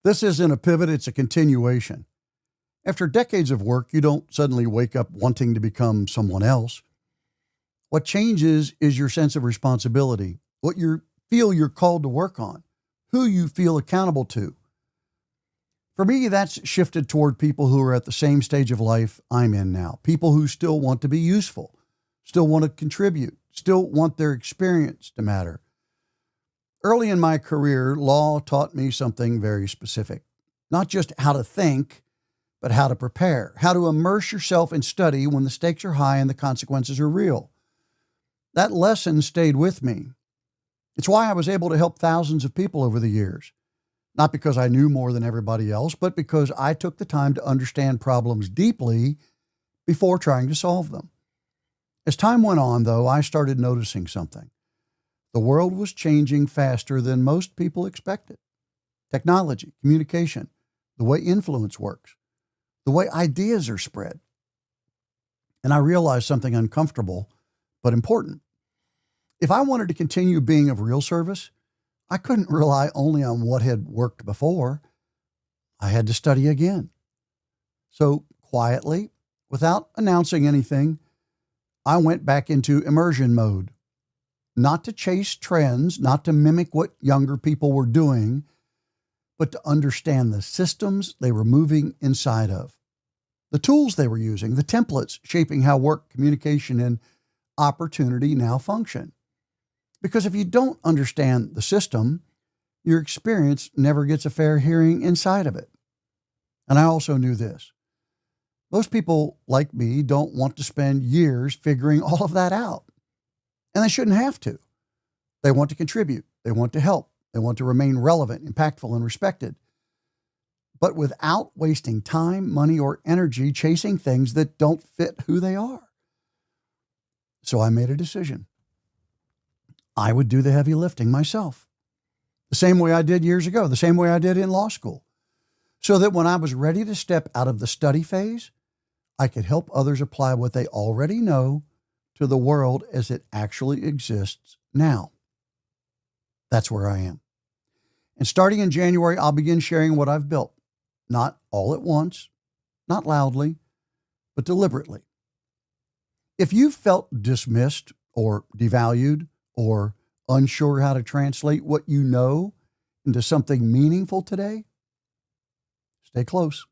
This isn't a pivot, it's a continuation. After decades of work, you don't suddenly wake up wanting to become someone else. What changes is your sense of responsibility, what you feel you're called to work on, who you feel accountable to. For me, that's shifted toward people who are at the same stage of life I'm in now, people who still want to be useful, still want to contribute, still want their experience to matter. Early in my career, law taught me something very specific, not just how to think, but how to prepare, how to immerse yourself in study when the stakes are high and the consequences are real. That lesson stayed with me. It's why I was able to help thousands of people over the years. Not because I knew more than everybody else, but because I took the time to understand problems deeply before trying to solve them. As time went on, though, I started noticing something. The world was changing faster than most people expected. Technology, communication, the way influence works, the way ideas are spread. And I realized something uncomfortable, but important. If I wanted to continue being of real service, I couldn't rely only on what had worked before. I had to study again. So quietly, without announcing anything, I went back into immersion mode. Not to chase trends, not to mimic what younger people were doing, but to understand the systems they were moving inside of, the tools they were using, the templates shaping how work, communication, and opportunity now function. Because if you don't understand the system, your experience never gets a fair hearing inside of it. And I also knew this. Most people like me don't want to spend years figuring all of that out. And they shouldn't have to. They want to contribute. They want to help. They want to remain relevant, impactful, and respected. But without wasting time, money, or energy chasing things that don't fit who they are. So I made a decision. I would do the heavy lifting myself. The same way I did years ago, the same way I did in law school. So that when I was ready to step out of the study phase, I could help others apply what they already know to the world as it actually exists now. That's where I am. And starting in January, I'll begin sharing what I've built. Not all at once, not loudly, but deliberately. If you felt dismissed or devalued or unsure how to translate what you know into something meaningful today, stay close.